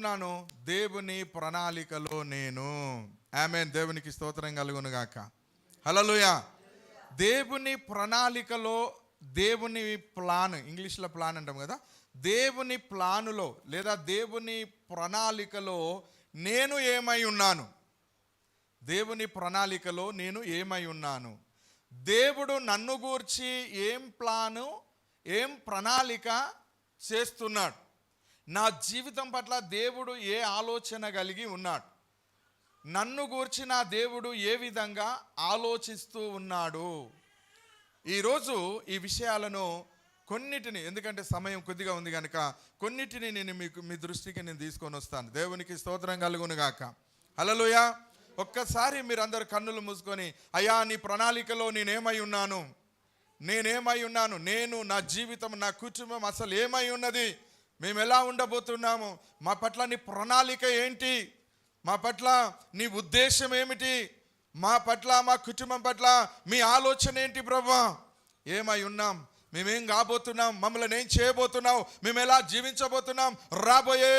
అంటున్నాను, దేవుని ప్రణాళికలో నేను. ఆమేన్. దేవునికి స్తోత్రం కలుగును గాక. హల్లెలూయా. దేవుని ప్రణాళికలో, దేవుని ప్లాన్, ఇంగ్లీష్లో ప్లాన్ అంటాం కదా, దేవుని ప్లానులో లేదా దేవుని ప్రణాళికలో నేను ఏమై ఉన్నాను. దేవుని ప్రణాళికలో నేను ఏమై ఉన్నాను. దేవుడు నన్ను గూర్చి ఏం ప్లాను, ఏం ప్రణాళిక చేస్తున్నాడు. నా జీవితం పట్ల దేవుడు ఏ ఆలోచన కలిగి ఉన్నాడు. నన్ను గూర్చి నా దేవుడు ఏ విధంగా ఆలోచిస్తూ ఉన్నాడు. ఈరోజు ఈ విషయాలను కొన్నిటిని, ఎందుకంటే సమయం కొద్దిగా ఉంది కనుక కొన్నిటిని నేను మీ దృష్టికి నేను తీసుకొని వస్తాను. దేవునికి స్తోత్రం కలుగును గాక. హల్లెలూయా. ఒక్కసారి మీరందరూ కన్నులు మూసుకొని, అయ్యా నీ ప్రణాళికలో నేనేమై ఉన్నాను, నేనేమై ఉన్నాను, నేను, నా జీవితం, నా కుటుంబం అసలు ఏమై ఉన్నది, మేము ఎలా ఉండబోతున్నాము, మా పట్ల నీ ప్రణాళిక ఏంటి, మా పట్ల నీ ఉద్దేశం ఏమిటి, మా పట్ల, మా కుటుంబం పట్ల మీ ఆలోచన ఏంటి ప్రభువా, ఏమై ఉన్నాం, మేమేం కాబోతున్నాం, మమ్మల్ని ఏం చేయబోతున్నాం, మేము ఎలా జీవించబోతున్నాం, రాబోయే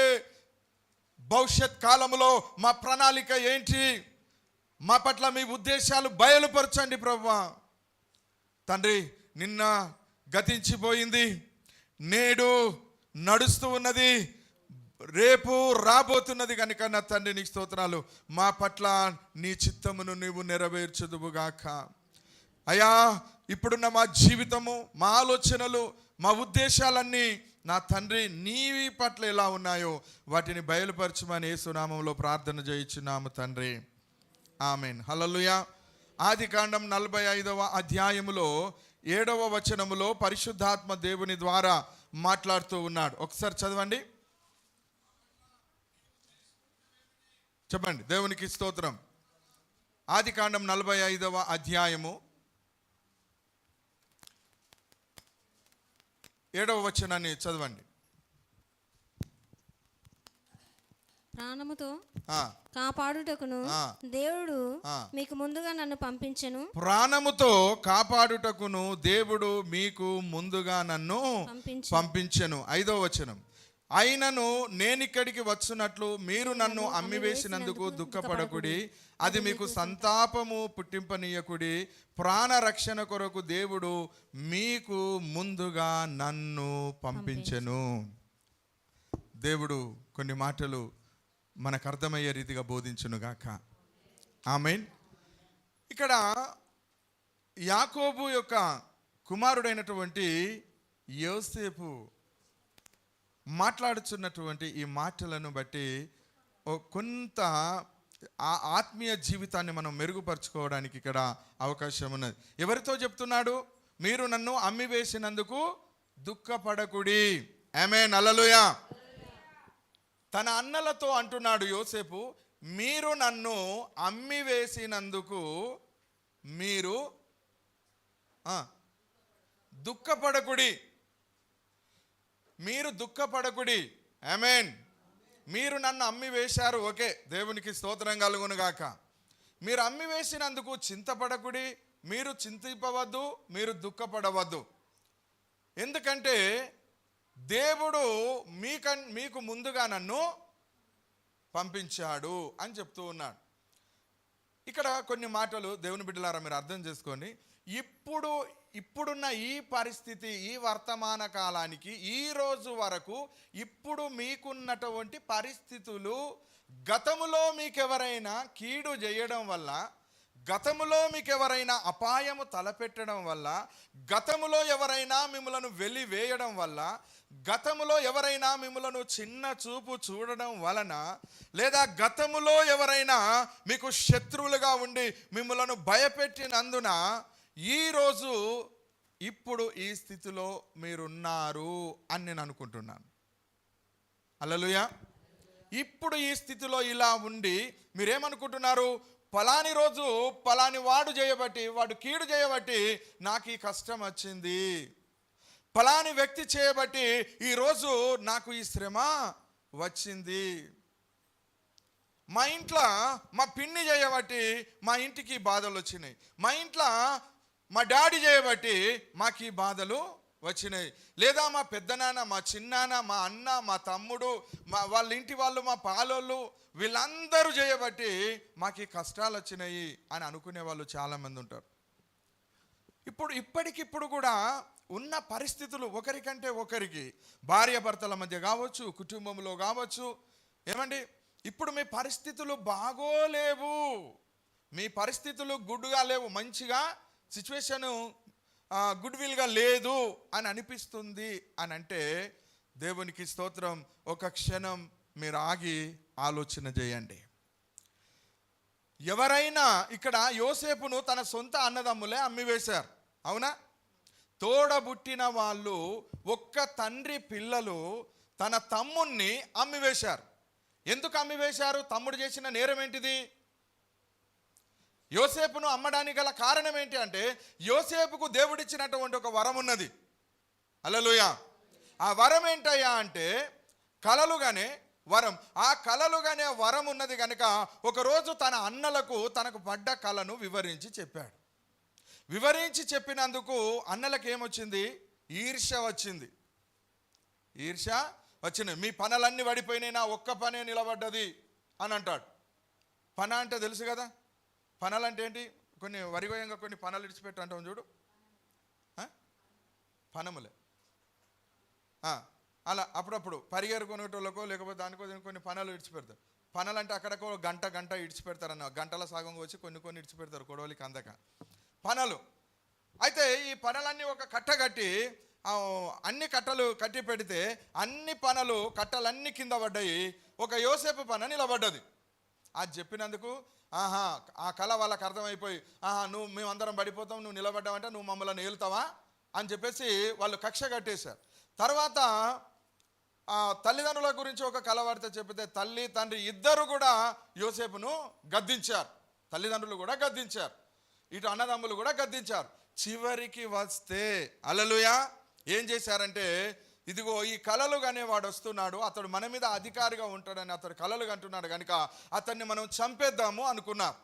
భవిష్యత్ కాలంలో మా ప్రణాళిక ఏంటి, మా పట్ల మీ ఉద్దేశాలు బయలుపరచండి ప్రభువా. తండ్రి, నిన్న గతించిపోయింది, నేడు నడుస్తూ ఉన్నది, రేపు రాబోతున్నది కనుక నా తండ్రి నీకు స్తోత్రాలు. మా పట్ల నీ చిత్తమును నీవు నెరవేర్చుదువుగాక. అయ్యా, ఇప్పుడున్న మా జీవితము, మా ఆలోచనలు, మా ఉద్దేశాలన్నీ నా తండ్రి నీ పట్ల ఎలా ఉన్నాయో వాటిని బయలుపరచమని యేసునామంలో ప్రార్థన చేయించున్నాము తండ్రి. ఆమేన్. హల్లెలూయా. ఆదికాండం 45వ అధ్యాయములో 7వ వచనములో పరిశుద్ధాత్మ దేవుని ద్వారా మాట్లాడుతూ ఉన్నాడు. ఒకసారి చదవండి, చెప్పండి. దేవునికి స్తోత్రం. ఆదికాండం 45వ అధ్యాయము 7వ వచనాన్ని చదవండి. ప్రాణముతో కాపాడుటకును దేవుడు మీకు ముందుగా నన్ను పంపించెను. ప్రాణముతో కాపాడుటకును దేవుడు మీకు ముందుగా నన్ను పంపించెను. 5వ వచనం, అయినను నేనిక్కడికి వచ్చునట్లు మీరు నన్ను అమ్మివేసినందుకు దుఃఖపడకుడి, అది మీకు సంతాపము పుట్టింపనీయకుడి, ప్రాణరక్షణ కొరకు దేవుడు మీకు ముందుగా నన్ను పంపించెను. దేవుడు కొన్ని మాటలు మనకు అర్థమయ్యే రీతిగా బోధించునుగాక. ఆమేన్. ఇక్కడ యాకోబు యొక్క కుమారుడైనటువంటి యోసేపు మాట్లాడుతున్నటువంటి ఈ మాటలను బట్టి కొంత ఆ ఆత్మీయ జీవితాన్ని మనం మెరుగుపరచుకోవడానికి ఇక్కడ అవకాశం ఉన్నది. ఎవరితో చెప్తున్నాడు? మీరు నన్ను అమ్మివేసినందుకు దుఃఖపడకుడి. ఆమేన్. హల్లెలూయా. తన అన్నలతో అంటున్నాడు యోసేపు, మీరు నన్ను అమ్మివేసినందుకు మీరు దుఃఖపడకుడి, మీరు దుఃఖపడకుడి. ఆమేన్. మీరు నన్ను అమ్మి వేశారు, ఓకే, దేవునికి స్తోత్రం కలుగును గాక. మీరు అమ్మి వేసినందుకు చింతపడకుడి, మీరు చింతింపవద్దు, మీరు దుఃఖపడవద్దు. ఎందుకంటే దేవుడు మీకు ముందుగా నన్ను పంపించాడు అని చెప్తూ ఉన్నాడు. ఇక్కడ కొన్ని మాటలు దేవుని బిడ్డలారా మీరు అర్థం చేసుకోండి. ఇప్పుడున్న ఈ పరిస్థితి, ఈ వర్తమాన కాలానికి, ఈ రోజు వరకు ఇప్పుడు మీకున్నటువంటి పరిస్థితులు, గతములో మీకెవరైనా కీడు చేయడం వల్ల, గతములో మీకెవరైనా అపాయము తలపెట్టడం వల్ల, గతములో ఎవరైనా మిమ్మలను వెలివేయడం వల్ల, గతములో ఎవరైనా మిమ్మలను చిన్న చూపు చూడడం వలన, లేదా గతములో ఎవరైనా మీకు శత్రువులుగా ఉండి మిమ్మలను భయపెట్టినందున ఈరోజు ఇప్పుడు ఈ స్థితిలో మీరున్నారు అని నేను అనుకుంటున్నాను. హల్లెలూయా. ఇప్పుడు ఈ స్థితిలో ఇలా ఉండి మీరేమనుకుంటున్నారు? పలాని రోజు పలాని వాడు చేయబట్టి, వాడు కీడు చేయబట్టి నాకు ఈ కష్టం వచ్చింది, పలాని వ్యక్తి చేయబట్టి ఈరోజు నాకు ఈ శ్రమ వచ్చింది, మా ఇంట్లో మా పిన్ని చేయబట్టి మా ఇంటికి బాధలు వచ్చినాయి, మా ఇంట్లో మా డాడీ చేయబట్టి మాకు ఈ బాధలు వచ్చినాయి. లేదా మా పెద్దనాన్న, మా చిన్నాన్న, మా అన్న, మా తమ్ముడు, వాళ్ళ ఇంటి వాళ్ళు, మా పాలోళ్ళు, వీళ్ళందరూ చేయబట్టి మాకు ఈ కష్టాలు వచ్చినాయి అని అనుకునే వాళ్ళు చాలామంది ఉంటారు. ఇప్పటికిప్పుడు కూడా ఉన్న పరిస్థితులు ఒకరికంటే ఒకరికి, భార్యాభర్తల మధ్య కావచ్చు, కుటుంబంలో కావచ్చు, ఏమండి ఇప్పుడు మీ పరిస్థితులు బాగోలేవు, మీ పరిస్థితులు గుడ్గా లేవు, మంచిగా సిచ్యువేషను గుడ్విల్గా లేదు అని అనిపిస్తుంది అని అంటే దేవునికి స్తోత్రం. ఒక క్షణం మీరు ఆగి ఆలోచన చేయండి. ఎవరైనా ఇక్కడ యోసేపును తన సొంత అన్నదమ్ములే అమ్మివేశారు, అవునా? తోడబుట్టిన వాళ్ళు, ఒక్క తండ్రి పిల్లలు తన తమ్ముణ్ణి అమ్మివేశారు. ఎందుకు అమ్మివేశారు? తమ్ముడు చేసిన నేరం ఏంటిది? యోసేపును అమ్మడానికి గల కారణం ఏంటి అంటే, యోసేపుకు దేవుడిచ్చినటువంటి ఒక వరం ఉన్నది. హల్లెలూయా. ఆ వరం ఏంటయ్యా అంటే కలలుగానే వరం. ఆ కలలుగానే వరం ఉన్నది కనుక ఒకరోజు తన అన్నలకు తనకు పడ్డ కలను వివరించి చెప్పాడు. వివరించి చెప్పినందుకు అన్నలకు ఏమొచ్చింది? ఈర్ష్య వచ్చింది. ఈర్ష్య వచ్చింది. మీ పనులన్నీ పడిపోయినాయి, నా ఒక్క పనే నిలబడ్డది అని అంటాడు. పన అంటే తెలుసు కదా, పనులు అంటే ఏంటి? కొన్ని వరిగోయంగా కొన్ని పనులు ఇడిచిపెట్టు అంటాం చూడు, పనములే. అలా అప్పుడప్పుడు పరిగెరు కొనేటోళ్ళకో లేకపోతే దానికో కొన్ని పనులు ఇడిచిపెడతారు. పనులు అంటే అక్కడకో గంట ఇడిచిపెడతారన్న, గంటల సాగం వచ్చి కొన్ని ఇడిచిపెడతారు కొడవలికి అందక పనులు. అయితే ఈ పనులన్నీ ఒక కట్ట కట్టి, అన్ని కట్టలు కట్టి పెడితే అన్ని పనులు కట్టలన్నీ కింద పడ్డాయి, ఒక యోసేపు పన నిలబడ్డది. అది చెప్పినందుకు ఆ కళ వాళ్ళకి అర్థమైపోయి, నువ్వు మేమందరం పడిపోతాం, నువ్వు నిలబడ్డావంటే నువ్వు మమ్మల్ని ఏలుతావా అని చెప్పేసి వాళ్ళు కక్ష కట్టేశారు. తర్వాత తల్లిదండ్రుల గురించి ఒక కళ వార్త చెబితే తల్లి తండ్రి ఇద్దరు కూడా యోసేపును గద్దించారు. తల్లిదండ్రులు కూడా గద్దించారు, ఇటు అన్నదమ్ములు కూడా గద్దించారు. చివరికి వస్తే హల్లెలూయా ఏం చేశారంటే, ఇదిగో ఈ కలలు వాడు వస్తున్నాడు, అతడు మన మీద అధికారిగా ఉంటాడని అతడు కలలు కంటున్నాడు కనుక అతన్ని మనం చంపేద్దాము అనుకున్నారు.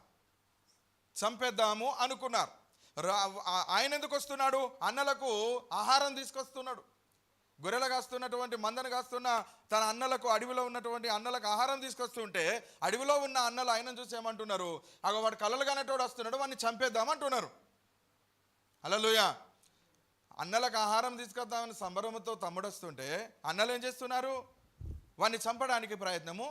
ఆయన ఎందుకు వస్తున్నాడు? అన్నలకు ఆహారం తీసుకొస్తున్నాడు. గొర్రెలు కాస్తున్నటువంటి, మందను కాస్తున్న తన అన్నలకు, అడవిలో ఉన్నటువంటి అన్నలకు ఆహారం తీసుకొస్తుంటే అడవిలో ఉన్న అన్నలు ఆయనను చూసి ఏమంటున్నారు? వాడు కలలు కానటోడు వస్తున్నాడు, వాడిని చంపేద్దామంటున్నారు. హల్లెలూయా. అన్నలకు ఆహారం తీసుకొద్దామని సంబరంతో తమ్ముడు వస్తుంటే అన్నలు ఏం చేస్తున్నారు? వాడిని చంపడానికి ప్రయత్నము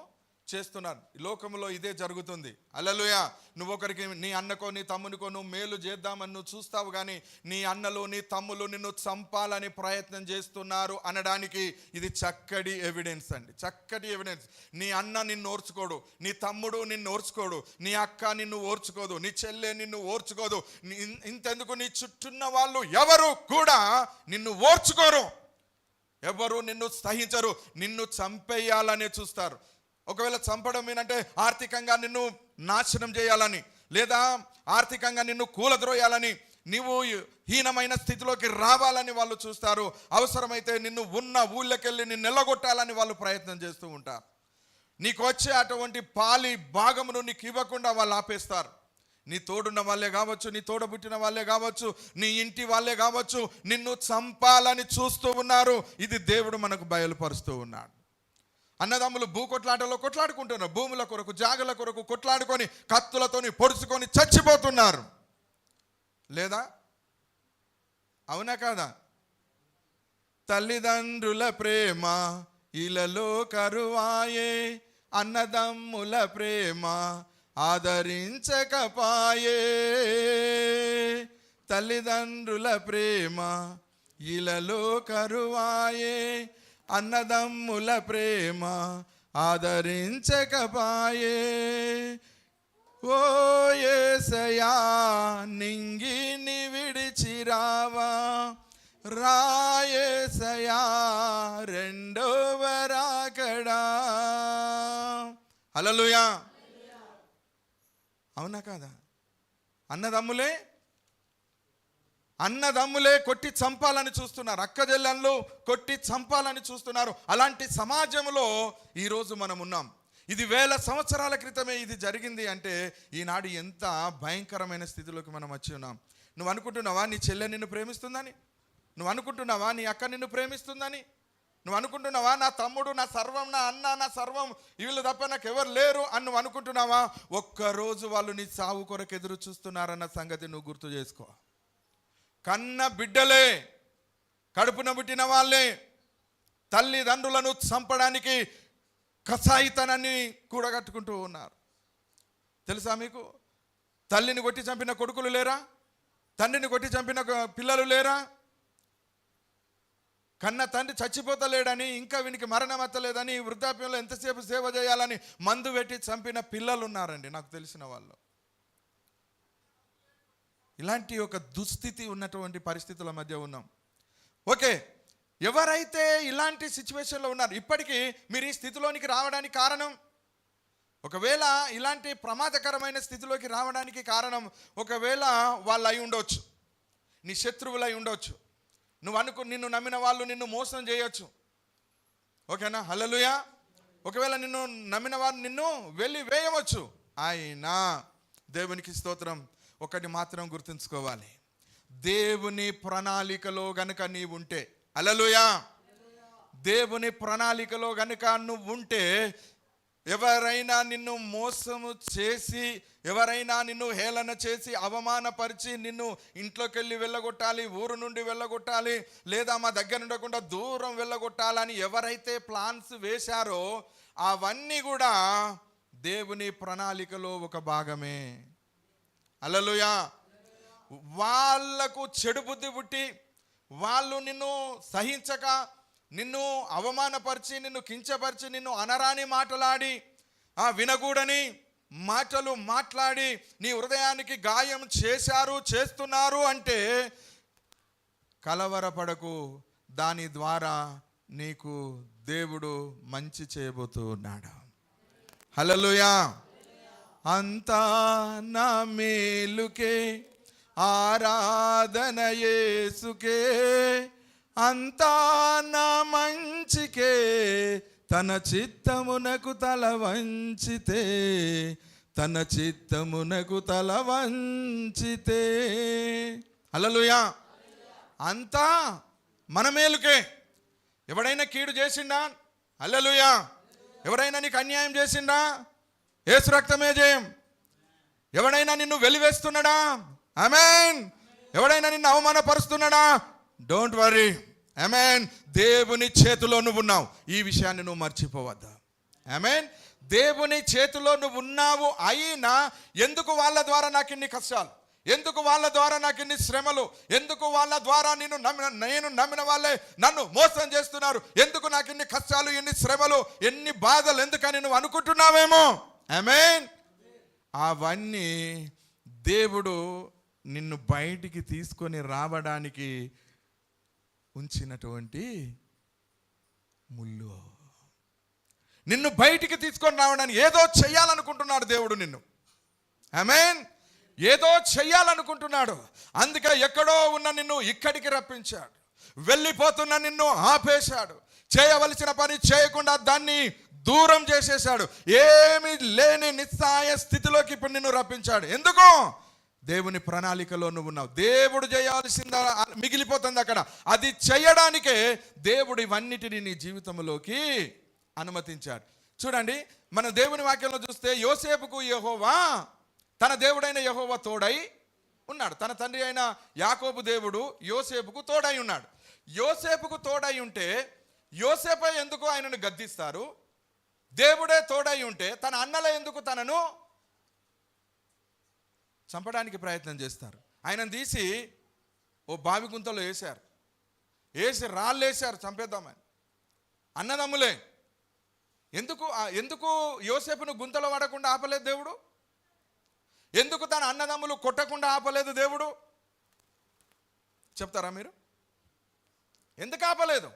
చేస్తున్నారు. లోకంలో ఇదే జరుగుతుంది. హల్లెలూయా. నువ్వు ఒకరికి, నీ అన్నకో నీ తమ్మునికో నువ్వు మేలు చేద్దామని నువ్వు చూస్తావు, కానీ నీ అన్నలు నీ తమ్ములు నిన్ను చంపాలని ప్రయత్నం చేస్తున్నారు అనడానికి ఇది చక్కటి ఎవిడెన్స్ అండి, చక్కటి ఎవిడెన్స్. నీ అన్న నిన్ను ఓర్చుకోడు, నీ తమ్ముడు నిన్ను ఓర్చుకోడు, నీ అక్క నిన్ను ఓర్చుకోదు, నీ చెల్లె నిన్ను ఓర్చుకోదు, ఇంతెందుకు నీ చుట్టూన్న వాళ్ళు ఎవరు కూడా నిన్ను ఓర్చుకోరు, ఎవరు నిన్ను సహించరు, నిన్ను చంపేయాలనే చూస్తారు. ఒకవేళ చంపడం ఏంటంటే ఆర్థికంగా నిన్ను నాశనం చేయాలని, లేదా ఆర్థికంగా నిన్ను కూలద్రోయాలని, నీవు హీనమైన స్థితిలోకి రావాలని వాళ్ళు చూస్తారు. అవసరమైతే నిన్ను ఉన్న ఊళ్ళకెళ్ళి నిన్ను నిల్లగొట్టాలని వాళ్ళు ప్రయత్నం చేస్తూ ఉంటారు. నీకు వచ్చే అటువంటి పాలి భాగమును నీకు ఇవ్వకుండా వాళ్ళు ఆపేస్తారు. నీ తోడున్న వాళ్ళే కావచ్చు, నీ తోడబుట్టిన వాళ్ళే కావచ్చు, నీ ఇంటి వాళ్ళే కావచ్చు, నిన్ను చంపాలని చూస్తూ ఉన్నారు. ఇది దేవుడు మనకు బయలుపరుస్తూ ఉన్నాడు. అన్నదమ్ములు భూకొట్లాటలో కొట్లాడుకుంటున్నారు, భూముల కొరకు జాగల కొరకు కొట్లాడుకొని కత్తులతోని పొడుచుకొని చచ్చిపోతున్నారు. లేదా? అవునా కాదా? తల్లిదండ్రుల ప్రేమ ఇలలో కరువాయే, అన్నదమ్ముల ప్రేమ ఆదరించకపాయే. తల్లిదండ్రుల ప్రేమ ఇలలో కరువాయే, అన్నదమ్ముల ప్రేమ ఆదరించకపాయే. ఓ యేసయ్యా నింగిని విడిచిరావా, రాయేసయ్యా రెండవ రాకడా. హల్లెలూయా. అవునా కాదా? అన్నదమ్ములే కొట్టి చంపాలని చూస్తున్నారు, అక్కజెల్లెళ్ళు కొట్టి చంపాలని చూస్తున్నారు. అలాంటి సమాజంలో ఈరోజు మనం ఉన్నాం. ఇది 1000 సంవత్సరాల క్రితమే ఇది జరిగింది అంటే ఈనాడు ఎంత భయంకరమైన స్థితిలోకి మనం వచ్చి ఉన్నాం. నువ్వు అనుకుంటున్నావా నీ చెల్లె నిన్ను ప్రేమిస్తుందని? నువ్వు అనుకుంటున్నావా నీ అక్క నిన్ను ప్రేమిస్తుందని? నువ్వు అనుకుంటున్నావా నా తమ్ముడు, నా సర్వం, నా అన్న, నా సర్వం, వీళ్ళు తప్ప నాకు ఎవరు లేరు అని నువ్వు అనుకుంటున్నావా? ఒక్కరోజు వాళ్ళు నీ సావు కొరకు ఎదురు చూస్తున్నారన్న సంగతి నువ్వు గుర్తు చేసుకో. కన్న బిడ్డలే, కడుపున పుట్టిన వాళ్ళే తల్లిదండ్రులను చంపడానికి కసాయితనాన్ని కూడగట్టుకుంటూ ఉన్నారు. తెలుసా మీకు? తల్లిని కొట్టి చంపిన కొడుకులు లేరా? తండ్రిని కొట్టి చంపిన పిల్లలు లేరా? కన్న తండ్రి చచ్చిపోతలేడని, ఇంకా వీనికి మరణం ఎత్తలేదని, వృద్ధాప్యంలో ఎంతసేపు సేవ చేయాలని మందు పెట్టి చంపిన పిల్లలు ఉన్నారండి నాకు తెలిసిన వాళ్ళు. ఇలాంటి ఒక దుస్థితి ఉన్నటువంటి పరిస్థితుల మధ్య ఉన్నాం. ఓకే, ఎవరైతే ఇలాంటి సిచ్యువేషన్లో ఉన్నారు, ఇప్పటికీ మీరు ఈ స్థితిలోనికి రావడానికి కారణం, ఒకవేళ ఇలాంటి ప్రమాదకరమైన స్థితిలోకి రావడానికి కారణం ఒకవేళ వాళ్ళు అయి ఉండవచ్చు, నీ శత్రువులు అయి ఉండవచ్చు. నిన్ను నమ్మిన వాళ్ళు నిన్ను మోసం చేయొచ్చు. ఓకేనా? హల్లెలూయా. ఒకవేళ నిన్ను నమ్మిన వారు నిన్ను వెళ్ళి వేయవచ్చు. అయినా దేవునికి స్తోత్రం, ఒకటి మాత్రం గుర్తుంచుకోవాలి, దేవుని ప్రణాళికలో గనుక నీవు ఉంటే, హల్లెలూయా, దేవుని ప్రణాళికలో గనుక నువ్వు ఉంటే, ఎవరైనా నిన్ను మోసము చేసి, ఎవరైనా నిన్ను హేళన చేసి, అవమానపరిచి, నిన్ను ఇంట్లోకి వెళ్ళి వెళ్ళగొట్టాలి, ఊరు నుండి వెళ్ళగొట్టాలి, లేదా మా దగ్గర ఉండకుండా దూరం వెళ్ళగొట్టాలని ఎవరైతే ప్లాన్స్ వేశారో అవన్నీ కూడా దేవుని ప్రణాళికలో ఒక భాగమే. హల్లెలూయా. వాళ్లకు చెడు బుద్ధి పుట్టి, వాళ్ళు నిన్ను సహించక, నిన్ను అవమానపరిచి, నిన్ను కించపరిచి, నిన్ను అనరాని మాటలాడి, వినకూడని మాటలు మాట్లాడి నీ హృదయానికి గాయం చేస్తున్నారు అంటే కలవరపడకు. దాని ద్వారా నీకు దేవుడు మంచి చేయబోతూ ఉన్నాడు. హల్లెలూయా. అంతా నా మేలుకే, ఆరాధన యేసుకే, అంతా నా మంచికే, తన చిత్తమునకు తల వంచితే, తన చిత్తమునకు తల వంచితే. హల్లెలూయా. అంతా మన మేలుకే. ఎవడైనా కీడు చేసిండా? హల్లెలూయా. ఎవడైనా నీకు అన్యాయం చేసిండా? యేసు రక్తమే జయం. ఎవడైనా నిన్ను వెలివేస్తున్నాడా? ఆమేన్. ఎవడైనా నిన్ను అవమానపరుస్తున్నాడా? డోంట్ వరీ, ఆమేన్. దేవుని చేతిలో నువ్వు ఉన్నావు, ఈ విషయాన్ని నువ్వు మర్చిపోవద్దు. ఆమేన్. దేవుని చేతిలో నువ్వు ఉన్నావు. అయినా ఎందుకు వాళ్ళ ద్వారా నాకు ఇన్ని కష్టాలు, ఎందుకు వాళ్ళ ద్వారా నాకు ఇన్ని శ్రమలు, ఎందుకు వాళ్ళ ద్వారా నేను నమ్మిన వాళ్ళే నన్ను మోసం చేస్తున్నారు, ఎందుకు నాకు ఇన్ని కష్టాలు, ఎన్ని శ్రమలు, ఎన్ని బాధలు, ఎందుకని నువ్వు అనుకుంటున్నావేమో. ఆమేన్. అవన్నీ దేవుడు నిన్ను బయటికి తీసుకొని రావడానికి ఉంచినటువంటి ముళ్ళు. నిన్ను బయటికి తీసుకొని రావడానికి ఏదో చెయ్యాలనుకుంటున్నాడు దేవుడు నిన్ను. ఆమేన్. ఏదో చెయ్యాలనుకుంటున్నాడు. అందుకే ఎక్కడో ఉన్న నిన్ను ఇక్కడికి రప్పించాడు, వెళ్ళిపోతున్న నిన్ను ఆపేశాడు, చేయవలసిన పని చేయకుండా దాన్ని దూరం చేసేశాడు, ఏమీ లేని నిస్సాయ స్థితిలోకి ఇప్పుడు నిన్ను రప్పించాడు. ఎందుకు? దేవుని ప్రణాళికలో నువ్వు ఉన్నావు. దేవుడు చేయాల్సిందా మిగిలిపోతుంది అక్కడ. అది చేయడానికే దేవుడు ఇవన్నిటిని నీ జీవితంలోకి అనుమతించాడు. చూడండి, మన దేవుని వాక్యంలో చూస్తే యోసేపుకు యెహోవా, తన దేవుడైన యెహోవా తోడై ఉన్నాడు. తన తండ్రి అయిన యాకోబు దేవుడు యోసేపుకు తోడై ఉన్నాడు. యోసేపుకు తోడై ఉంటే యోసేపై ఎందుకు ఆయనను గద్దిస్తారు? దేవుడే తోడై ఉంటే తన అన్నల ఎందుకు తనను చంపడానికి ప్రయత్నం చేస్తారు? ఆయనను తీసి ఓ బావి గుంతలో వేశారు, వేసి రాళ్ళు వేశారు చంపేద్దామని. అన్నదమ్ములే. ఎందుకు యోసేపును గుంతలో పడకుండా ఆపలేదు దేవుడు? ఎందుకు తన అన్నదమ్ములు కొట్టకుండా ఆపలేదు దేవుడు? చెప్తారా మీరు? ఎందుకు ఆపలేదు?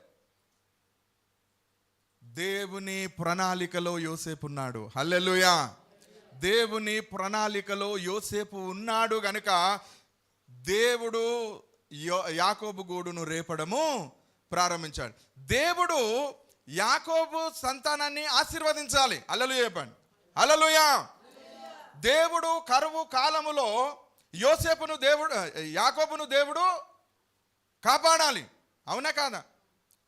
దేవుని ప్రణాళికలో యోసేపు ఉన్నాడు. హల్లెలూయా. దేవుని ప్రణాళికలో యోసేపు ఉన్నాడు గనుక దేవుడు యాకోబు గూడును రేపడము ప్రారంభించాడు. దేవుడు యాకోబు సంతానాన్ని ఆశీర్వదించాలి. హల్లెలూయా చెప్పండి. హల్లెలూయా. దేవుడు కరువు కాలములో యాకోబును దేవుడు కాపాడాలి. అవునా కాదా?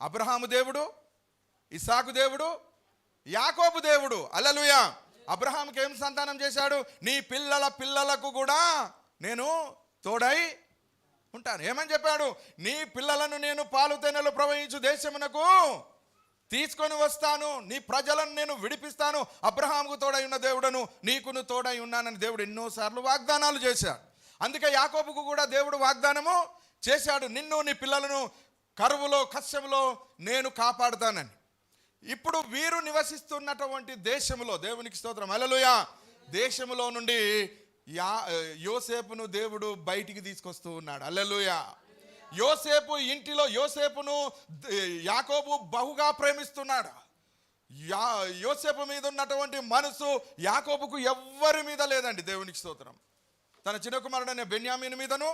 అబ్రహాము దేవుడు, ఇస్సాకు దేవుడు, యాకోబు దేవుడు. హల్లెలూయా. అబ్రహాముకి ఏం సంతానం చేశాడు? నీ పిల్లల పిల్లలకు కూడా నేను తోడై ఉంటాను. ఏమని చెప్పాడు? నీ పిల్లలను నేను పాలు తేనెలు ప్రవహించు దేశమునకు తీసుకొని వస్తాను, నీ ప్రజలను నేను విడిపిస్తాను, అబ్రహాముకు తోడై ఉన్న దేవుడను నీకును తోడై ఉన్నానని దేవుడు ఎన్నోసార్లు వాగ్దానాలు చేశాడు. అందుకే యాకోబుకు కూడా దేవుడు వాగ్దానము చేశాడు, నిన్ను నీ పిల్లలను కరువులో కష్టంలో నేను కాపాడుతానని. ఇప్పుడు వీరు నివసిస్తున్నటువంటి దేశంలో, దేవునికి స్తోత్రం, హల్లెలూయా, దేశంలో నుండి యోసేపును దేవుడు బయటికి తీసుకొస్తూ ఉన్నాడు. హల్లెలూయా. యోసేపు ఇంటిలో యోసేపును యాకోబు బహుగా ప్రేమిస్తున్నాడు. యోసేపు మీద ఉన్నటువంటి మనసు యాకోబుకు ఎవ్వరి మీద లేదండి. దేవునికి స్తోత్రం. తన చిన్న కుమారుడైన బెన్యామీను మీదను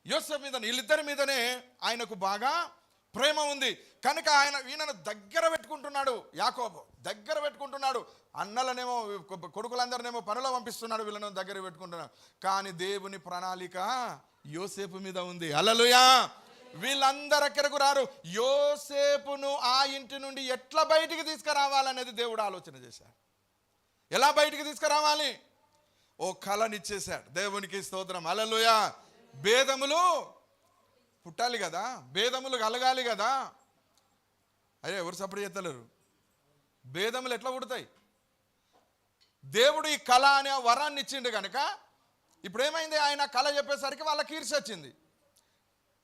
యోసేపు మీదను వీళ్ళిద్దరి మీదనే ఆయనకు బాగా ప్రేమ ఉంది. కనుక ఈయనను దగ్గర పెట్టుకుంటున్నాడు. యాకోబు దగ్గర పెట్టుకుంటున్నాడు. అన్నలనేమో కొడుకులందరినేమో పనులు పంపిస్తున్నాడు, వీళ్ళను దగ్గర పెట్టుకుంటున్నాడు. కానీ దేవుని ప్రణాళిక యోసేపు మీద ఉంది. హల్లెలూయా. వీళ్ళందరూ ఎక్కడికి రారు. యోసేపును ఆ ఇంటి నుండి ఎట్లా బయటికి తీసుకురావాలనేది దేవుడు ఆలోచన చేశాడు. ఎలా బయటికి తీసుకురావాలి? ఓ కళనిచ్చేశాడు. దేవునికి స్తోత్రం, హల్లెలూయా. భేదములు పుట్టాలి కదా, భేదములు కలగాలి కదా. అయ్యో ఎవరు సపోర్ట్ చేస్తలేరు? భేదములు ఎట్లా పుడతాయి? దేవుడు ఈ కళ అనే వరాన్ని ఇచ్చిండు కనుక ఇప్పుడు ఏమైంది? ఆయన కళ చెప్పేసరికి వాళ్ళకి ఈర్ష్య వచ్చింది.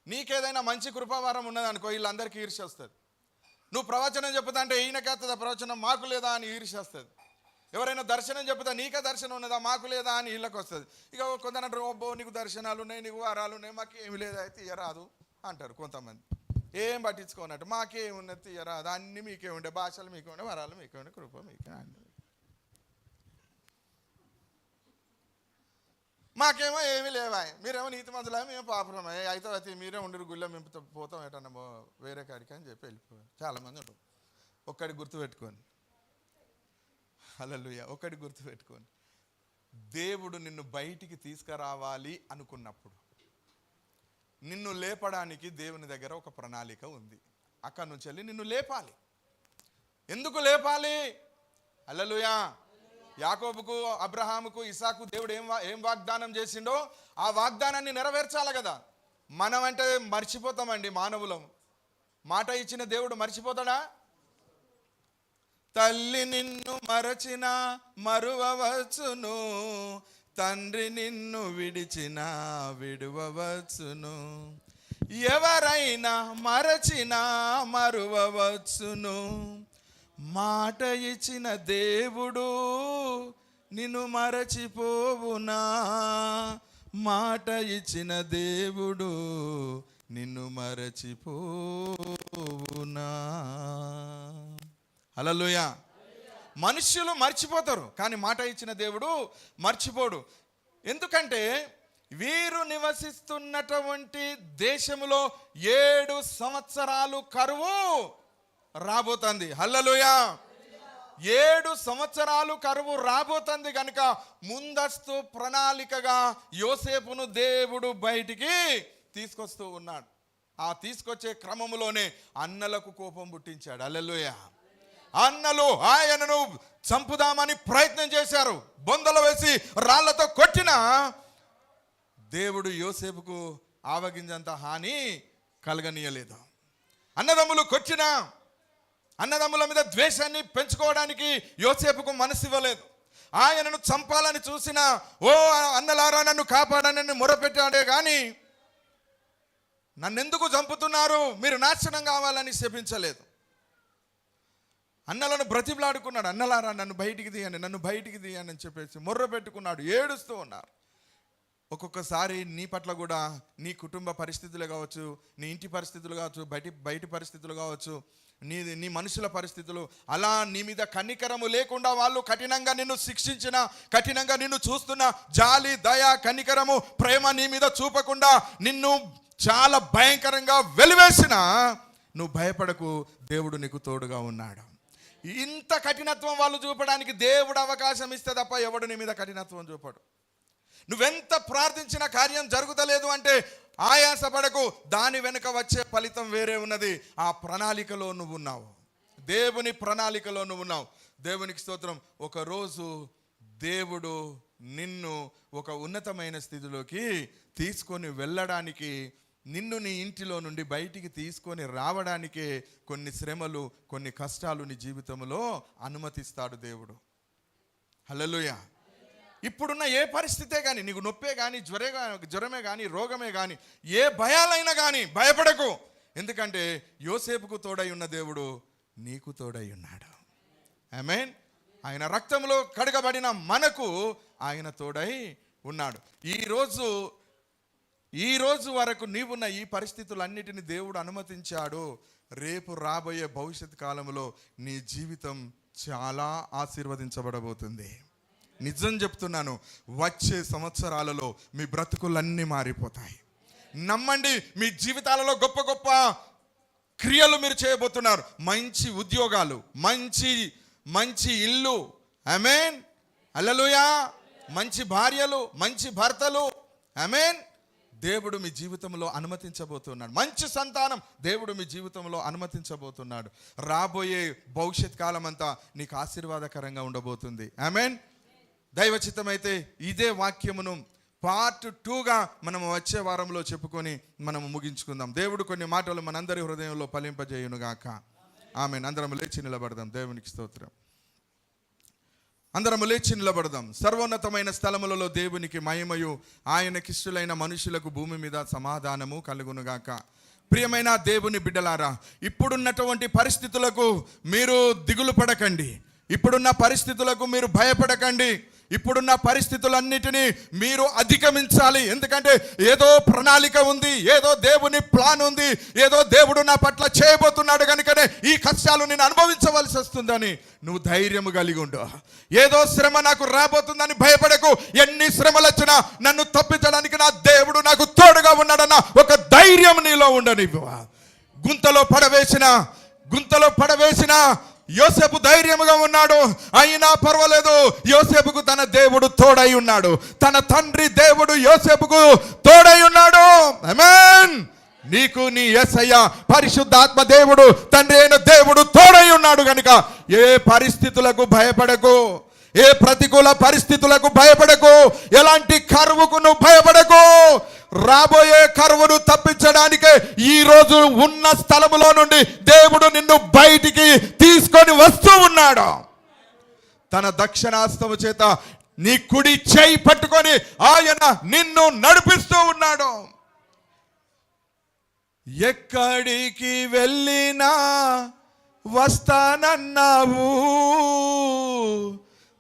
నీకేదైనా మంచి కృపావరం ఉన్నదనుకో, వీళ్ళందరికీ ఈర్ష్య వస్తుంది. నువ్వు ప్రవచనం చెప్పుతా అంటే ఈయనకేస్తుందా ప్రవచనం, మాకు లేదా అని ఈర్ష్య వస్తుంది. ఎవరైనా దర్శనం చెప్పుతా, నీకే దర్శనం ఉన్నదా, మాకు లేదా అని వీళ్ళకి వస్తుంది. ఇక కొంతమంది ఓబ్బో నీకు దర్శనాలు ఉన్నాయి, నీకు వారాలు ఉన్నాయి, మాకు ఏమి లేదా తీయరాదు అంటారు. కొంతమంది ఏం పట్టించుకోనట్టు, మాకేమున్నది తీయరాదు, అన్నీ మీకే ఉండే, భాషలు మీకే ఉండే, వరాలు మీకే ఉండే, కృప మీకే, అన్నీ మాకేమో ఏమీ లేవా, మీరేమో నీతి మందులా, మేము పాపరమే, అయితే మీరే ఉండరు గుళ్ళో మేము పోతాం ఎటన్నా వేరే కాడికి అని చెప్పి వెళ్ళిపోయారు. చాలామంది ఉంటారు. ఒక్కడి గుర్తుపెట్టుకోండి, హల్లెలూయా, ఒక్కడి గుర్తుపెట్టుకోండి, దేవుడు నిన్ను బయటికి తీసుకురావాలి అనుకున్నప్పుడు నిన్ను లేపడానికి దేవుని దగ్గర ఒక ప్రణాళిక ఉంది. అక్కడి నుంచి వెళ్ళి నిన్ను లేపాలి. ఎందుకు లేపాలి? హల్లెలూయా. యాకోబుకు, అబ్రహాముకు, ఇస్సాకు దేవుడు ఏం వాగ్దానం చేసిండో ఆ వాగ్దానాన్ని నెరవేర్చాలి కదా. మనం అంటే మర్చిపోతామండి, మానవులం. మాట ఇచ్చిన దేవుడు మర్చిపోతాడా? తల్లి నిన్ను మరచిన మరువవచ్చును, తండ్రి నిన్ను విడిచిన విడువవచ్చును, ఎవరైనా మరచినా మరువవచ్చును, మాట ఇచ్చిన దేవుడు నిన్ను మరచిపోవునా, మాట ఇచ్చిన దేవుడు నిన్ను మరచిపోవునా. హల్లెలూయా. మనుష్యులు మర్చిపోతారు, కానీ మాట ఇచ్చిన దేవుడు మర్చిపోడు. ఎందుకంటే వీరు నివసిస్తున్నటువంటి దేశంలో 7 సంవత్సరాలు కరువు రాబోతుంది. హల్లెలూయా. 7 సంవత్సరాలు కరువు రాబోతుంది కనుక ముందస్తు ప్రణాళికగా యోసేపును దేవుడు బయటికి తీసుకొస్తూ ఉన్నాడు. ఆ తీసుకొచ్చే క్రమంలోనే అన్నలకు కోపం పుట్టించాడు. హల్లెలూయా. అన్నలు ఆయనను చంపుదామని ప్రయత్నం చేశారు. బొందలు వేసి రాళ్లతో కొట్టినా దేవుడు యోసేపుకు ఆవగింజంత హాని కలగనీయలేదు. అన్నదమ్ములు కొట్టినా అన్నదమ్ముల మీద ద్వేషాన్ని పెంచుకోవడానికి యోసేపుకు మనసు ఇవ్వలేదు. ఆయనను చంపాలని చూసిన ఓ అన్నలారా నన్ను కాపాడనని మొరపెట్టాడే కానీ నన్నెందుకు చంపుతున్నారు, మీరు నాశనం కావాలని శపించలేదు. అన్నలను బ్రతిమలాడుకున్నాడు. అన్నలారా నన్ను బయటికి తీయండి, నన్ను బయటికి తీయండి అని చెప్పేసి మొర్ర పెట్టుకున్నాడు. ఏడుస్తూ ఉన్నారు. ఒక్కొక్కసారి నీ పట్ల కూడా నీ కుటుంబ పరిస్థితులు కావచ్చు, నీ ఇంటి పరిస్థితులు కావచ్చు, బయటి పరిస్థితులు కావచ్చు, నీ మనుషుల పరిస్థితులు అలా నీ మీద కనికరము లేకుండా వాళ్ళు కఠినంగా నిన్ను శిక్షించిన, కఠినంగా నిన్ను చూస్తున్న, జాలి దయ కనికరము ప్రేమ నీ మీద చూపకుండా నిన్ను చాలా భయంకరంగా వెలివేసిన, నువ్వు భయపడకు, దేవుడు నీకు తోడుగా ఉన్నాడు. ఇంత కఠినత్వం వాళ్ళు చూపడానికి దేవుడు అవకాశం ఇస్తే తప్ప ఎవడు నీ మీద కఠినత్వం చూపడు. నువ్వెంత ప్రార్థించిన కార్యం జరుగుతలేదు అంటే ఆయాసపడకు, దాని వెనుక వచ్చే ఫలితం వేరే ఉన్నది. ఆ ప్రణాళికలో నువ్వు ఉన్నావు, దేవుని ప్రణాళికలో నువ్వు ఉన్నావు. దేవునికి స్తోత్రం. ఒకరోజు దేవుడు నిన్ను ఒక ఉన్నతమైన స్థితిలోకి తీసుకొని వెళ్ళడానికి, నిన్ను నీ ఇంటిలో నుండి బయటికి తీసుకొని రావడానికే కొన్ని శ్రమలు, కొన్ని కష్టాలు నీ జీవితంలో అనుమతిస్తాడు దేవుడు. హల్లెలూయా. ఇప్పుడున్న ఏ పరిస్థితే కానీ, నీకు నొప్పే కానీ, జ్వరమే కానీ, రోగమే కానీ, ఏ భయాలైనా కానీ భయపడకు. ఎందుకంటే యోసేపుకు తోడై ఉన్న దేవుడు నీకు తోడై ఉన్నాడు. ఆమేన్. ఆయన రక్తంలో కడగబడిన మనకు ఆయన తోడై ఉన్నాడు. ఈ రోజు వరకు నీవున్న ఈ పరిస్థితులన్నిటిని దేవుడు అనుమతించాడు. రేపు రాబోయే భవిష్యత్ కాలంలో నీ జీవితం చాలా ఆశీర్వదించబడబోతుంది. నిజం చెప్తున్నాను, వచ్చే సంవత్సరాలలో మీ బ్రతుకులన్నీ మారిపోతాయి. నమ్మండి, మీ జీవితాలలో గొప్ప గొప్ప క్రియలు మీరు చేయబోతున్నారు. మంచి ఉద్యోగాలు, మంచి ఇల్లు, ఆమేన్, హల్లెలూయా, మంచి భార్యలు, మంచి భర్తలు, ఆమేన్, దేవుడు మీ జీవితంలో అనుమతించబోతున్నాడు. మంచి సంతానం దేవుడు మీ జీవితంలో అనుమతించబోతున్నాడు. రాబోయే భవిష్యత్ కాలం అంతా నీకు ఆశీర్వాదకరంగా ఉండబోతుంది. ఆమేన్. దైవచిత్తమైతే ఇదే వాక్యమును పార్ట్ 2గా మనం వచ్చే వారంలో చెప్పుకొని మనం ముగించుకుందాం. దేవుడు కొన్ని మాటలు మనందరి హృదయంలో ఫలింపజేయునుగాక. ఆమేన్. అందరం లేచి నిలబడదాం. దేవునికి స్తోత్రం. అందరం లేచి నిలబడదాం. సర్వోన్నతమైన స్థలములలో దేవునికి మహిమయు, ఆయనకిష్టులైన మనుషులకు భూమి మీద సమాధానము కలుగునుగాక. ప్రియమైన దేవుని బిడ్డలారా, ఇప్పుడున్నటువంటి పరిస్థితులకు మీరు దిగులు పడకండి, ఇప్పుడున్న పరిస్థితులకు మీరు భయపడకండి. ఇప్పుడున్న పరిస్థితులన్నిటినీ మీరు అధిగమించాలి. ఎందుకంటే ఏదో ప్రణాళిక ఉంది, ఏదో దేవుని ప్లాన్ ఉంది, ఏదో దేవుడు నా పట్ల చేయబోతున్నాడు కనుకనే ఈ కష్టాలు నేను అనుభవించవలసి వస్తుందని నువ్వు ధైర్యం కలిగి ఉండు. ఏదో శ్రమ నాకు రాబోతుందని భయపడకు. ఎన్ని శ్రమలు వచ్చినా నన్ను తప్పించడానికి నా దేవుడు నాకు తోడుగా ఉన్నాడన్న ఒక ధైర్యం నీలో ఉండనివ్వు. గుంతలో పడవేసిన యోసేపు ధైర్యముగా ఉన్నాడు. అయినా పర్వాలేదు, యోసేపుకు తన దేవుడు తోడై ఉన్నాడు. తన తండ్రి దేవుడు యోసేపుకు తోడై ఉన్నాడు. ఆమేన్. నీకు నీ యేసయ్య పరిశుద్ధాత్మ దేవుడు, తండ్రి అయిన దేవుడు తోడై ఉన్నాడు కనుక ఏ పరిస్థితులకు భయపడకు, ఏ ప్రతికూల పరిస్థితులకు భయపడకు, ఎలాంటి కరువుకు నువ్వు భయపడకు. రాబోయే కరువును తప్పించడానికే ఈ రోజు ఉన్న స్థలములో నుండి దేవుడు నిన్ను బయటికి తీసుకొని వస్తూ ఉన్నాడు. తన దక్షిణాస్తము చేత నీ కుడి చేయి పట్టుకొని ఆయన నిన్ను నడిపిస్తూ ఉన్నాడు. ఎక్కడికి వెళ్ళినా వస్తానన్నావు,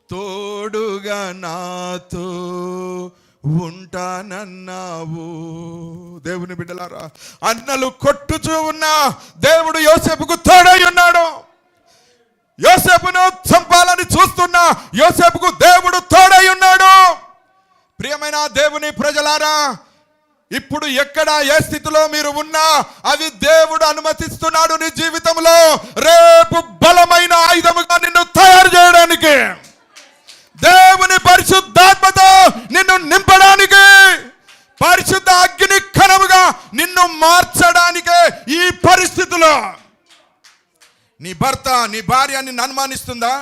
తోడుగా నాతో ఉంటానన్నావు. దేవుని బిడ్డలారా, అన్నలు కొట్టుచూ ఉన్నా దేవుడు యోసేపుకు తోడై ఉన్నాడు. యోసేపును చంపాలని చూస్తున్నా యోసేపుకు దేవుడు తోడై ఉన్నాడు. ప్రియమైన దేవుని ప్రజలారా, ఇప్పుడు ఎక్కడ ఏ స్థితిలో మీరు ఉన్నా అవి దేవుడు అనుమతిస్తున్నాడు నీ జీవితంలో. రేపు బలమైన ఆయుధముగా నిన్ను తయారు చేయడానికి, దేవుని పరిశుద్ధాత్మతో నిన్ను నింపడానికి, పరిశుద్ధ అగ్ని కణముగా నిన్ను మార్చడానికే ఈ పరిస్థితిలో. నీ భర్త, నీ భార్య నిన్ను అనుమానిస్తుందా?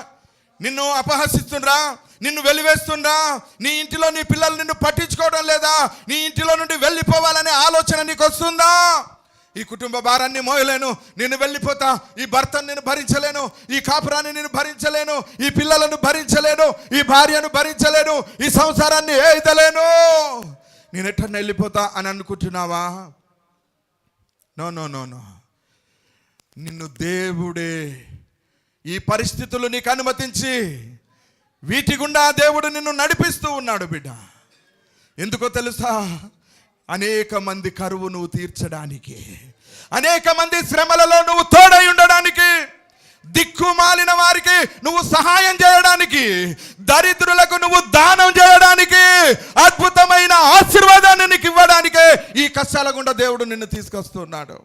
నిన్ను అపహసిస్తుండ్రా? నిన్ను వెలివేస్తుండ్రా? నీ ఇంటిలో నీ పిల్లలు నిన్ను పట్టించుకోవడం లేదా? నీ ఇంటిలో నుండి వెళ్ళిపోవాలనే ఆలోచన నీకు వస్తుందా? ఈ కుటుంబ భారాన్ని మోయలేను, నేను వెళ్ళిపోతా, ఈ భర్తను నేను భరించలేను, ఈ కాపురాన్ని నేను భరించలేను, ఈ పిల్లలను భరించలేను, ఈ భార్యను భరించలేను, ఈ సంసారాన్ని ఏదలేను, నేను ఎట్టన్నా వెళ్ళిపోతా అని అనుకుంటున్నావా? No no no no. నిన్ను దేవుడే ఈ పరిస్థితులు నీకు అనుమతించి వీటి గుండా దేవుడు నిన్ను నడిపిస్తూ ఉన్నాడు బిడ్డ. ఎందుకో తెలుసా? అనేక మంది కరువు నువ్వు తీర్చడానికి, అనేక మంది శ్రమలలో నువ్వు తోడై ఉండడానికి, దిక్కుమాలిన వారికి నువ్వు సహాయం చేయడానికి, దరిద్రులకు నువ్వు దానం చేయడానికి, అద్భుతమైన ఆశీర్వాదాన్ని నీకు ఇవ్వడానికే ఈ కష్టాల గుండా దేవుడు నిన్ను తీసుకొస్తున్నాడు.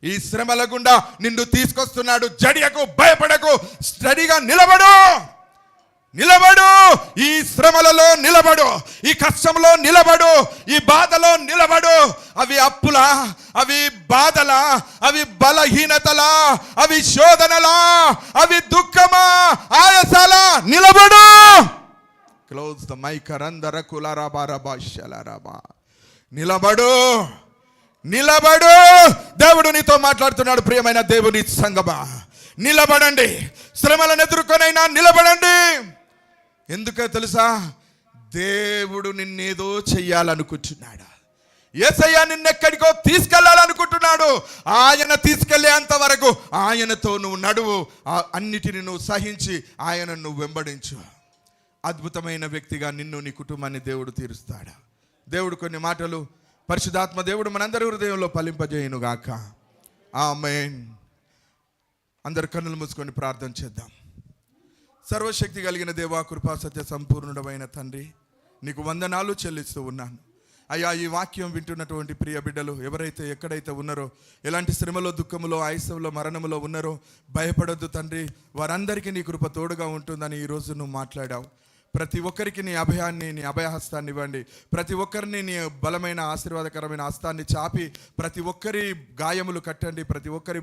ఈ శ్రమల గుండా నిన్ను తీసుకొస్తున్నాడు. జడియకు, భయపడకు, స్టడీగా నిలబడు. ఈ శ్రమలలో నిలబడు, ఈ కష్టంలో నిలబడు, ఈ బాధలో నిలబడు. అవి అప్పులా, అవి బాధలా, అవి బలహీనతలా, అవి శోధనలా, అవి దుఃఖమా, ఆయాసాలా, నిలబడు. Close the mic. నిలబడు, నిలబడు. దేవుడు నీతో మాట్లాడుతున్నాడు. ప్రియమైన దేవుని సంగమా, నిలబడండి. శ్రమలను ఎదుర్కొనైనా నిలబడండి. ఎందుకో తెలుసా? దేవుడు నిన్నేదో చెయ్యాలనుకుంటున్నాడు. యేసయ్య నిన్నెక్కడికో తీసుకెళ్లాలనుకుంటున్నాడు. ఆయన తీసుకెళ్లేంత వరకు ఆయనతో నువ్వు నడువు. అన్నిటిని నువ్వు సహించి ఆయన నువ్వు వెంబడించు. అద్భుతమైన వ్యక్తిగా నిన్ను, నీ కుటుంబాన్ని దేవుడు తీరుస్తాడు. దేవుడు కొన్ని మాటలు పరిశుద్ధాత్మ దేవుడు మనందరి హృదయంలో ఫలింపజేయును గాక. ఆమేన్. అందరు కన్నులు మూసుకొని ప్రార్థన చేద్దాం. సర్వశక్తి కలిగిన దేవా, కృపా సత్య సంపూర్ణుడమైన తండ్రి, నీకు వందనాలు చెల్లిస్తూ ఉన్నాను. అయ్యా, ఈ వాక్యం వింటున్నటువంటి ప్రియ బిడ్డలు ఎవరైతే ఎక్కడైతే ఉన్నారో, ఎలాంటి శ్రమలో, దుఃఖములో, ఆయుస్సులో, మరణములో ఉన్నారో భయపడొద్దు తండ్రి. వారందరికీ నీ కృప తోడుగా ఉంటుందని ఈరోజు నువ్వు మాట్లాడావు. ప్రతి ఒక్కరికి నీ అభయాన్ని, నీ అభయహస్తాన్ని ఇవ్వండి. ప్రతి ఒక్కరిని నీ బలమైన ఆశీర్వాదకరమైన హస్తాన్ని చాపి ప్రతి ఒక్కరి గాయములు కట్టండి. ప్రతి ఒక్కరి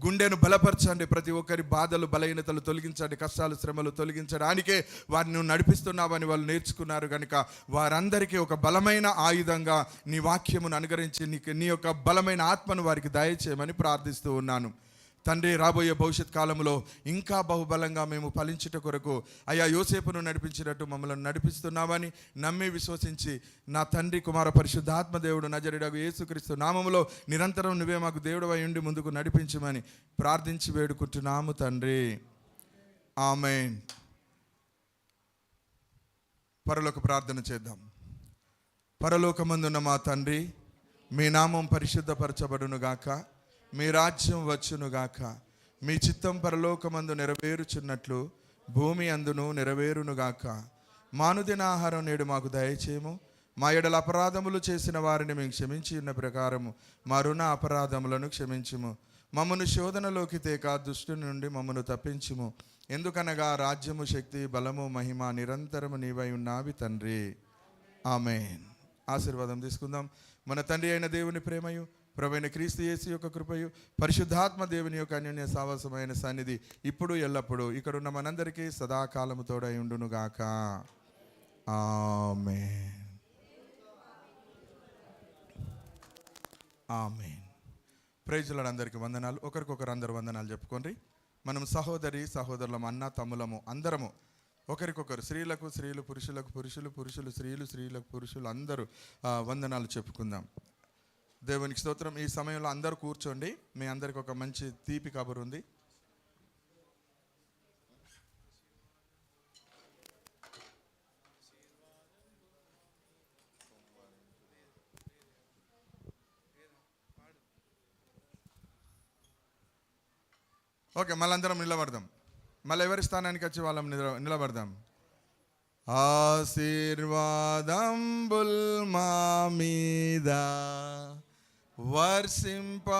గుండెను బలపరచండి. ప్రతి ఒక్కరి బాధలు, బలహీనతలు తొలగించండి. కష్టాలు, శ్రమలు తొలగించడానికే వారిని నువ్వు నడిపిస్తున్నావని వాళ్ళు నేర్చుకున్నారు కనుక వారందరికీ ఒక బలమైన ఆయుధంగా నీ వాక్యమును అనుగరించి నీ యొక్క బలమైన ఆత్మను వారికి దయచేయమని ప్రార్థిస్తూ ఉన్నాను తండ్రి. రాబోయే భవిష్యత్ కాలంలో ఇంకా బహుబలంగా మేము ఫలించుట కొరకు అయ్యా యోసేపును నడిపించినట్టు మమ్మల్ని నడిపిస్తున్నామని నమ్మి విశ్వసించి నా తండ్రి, కుమార, పరిశుద్ధాత్మ దేవుడు నజరేయుడగు యేసుక్రీస్తు నామములో నిరంతరం నువ్వే మాకు దేవుడవై ఉండి ముందుకు నడిపించమని ప్రార్థించి వేడుకుంటున్నాము తండ్రి. ఆమేన్. పరలోక ప్రార్థన చేద్దాం. పరలోకమందున్న మా తండ్రి, మీ నామం పరిశుద్ధపరచబడునుగాక, మీ రాజ్యం వచ్చునుగాక, మీ చిత్తం పరలోకమందు నెరవేరుచున్నట్లు భూమి అందును నెరవేరునుగాక. మానుదిన ఆహారం నేడు మాకు దయచేయము. మా ఎడల అపరాధములు చేసిన వారిని మేము క్షమించి ఉన్న ప్రకారము మా రుణ అపరాధములను క్షమించుము. మమ్మను శోధనలోకి తేక దుష్టుని నుండి మమ్మను తప్పించుము. ఎందుకనగా రాజ్యము, శక్తి, బలము, మహిమ నిరంతరము నీవై ఉన్నావి తండ్రి. ఆమేన్. ఆశీర్వాదం తీసుకుందాం. మన తండ్రి అయిన దేవుని ప్రేమయు, ప్రభువైన క్రీస్తు యేసు యొక్క కృపయు, పరిశుద్ధాత్మ దేవుని యొక్క అన్యోన్య సావాసమైన సన్నిధి ఇప్పుడు ఎల్లప్పుడూ ఇక్కడున్న మనందరికీ సదాకాలము తోడై ఉండునుగాక. ఆమేన్. ఆమేన్. Praise Lord. అందరికీ వందనాలు. ఒకరికొకరు అందరు వందనాలు చెప్పుకోండి. మనం సహోదరి సహోదరులము, అన్న తమ్ములము అందరము ఒకరికొకరు, స్త్రీలకు స్త్రీలు, పురుషులకు పురుషులు, పురుషులు స్త్రీలు, స్త్రీలకు పురుషులు అందరూ వందనాలు చెప్పుకుందాం. దేవునికి స్తోత్రం. ఈ సమయంలో అందరూ కూర్చోండి. మీ అందరికి ఒక మంచి తీపి కబురు ఉంది. ఓకే, మళ్ళీ అందరం నిలబడదాం. మళ్ళీ ఎవరి స్థానానికి వచ్చి వాళ్ళం నిలబడదాం. ఆశీర్వాదంబుల్ మా మీద వర్షింపజేయుమిషా.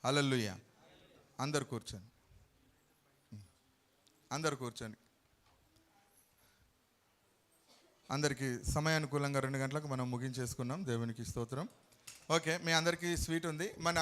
హల్లెలూయా. అందరు కూర్చోండి. అందరు కూర్చోండి. అందరికీ సమయానుకూలంగా 2 గంటలకు మనం ముగించేసుకున్నాం. దేవునికి స్తోత్రం. ఓకే, మీ అందరికీ స్వీట్ ఉంది. మన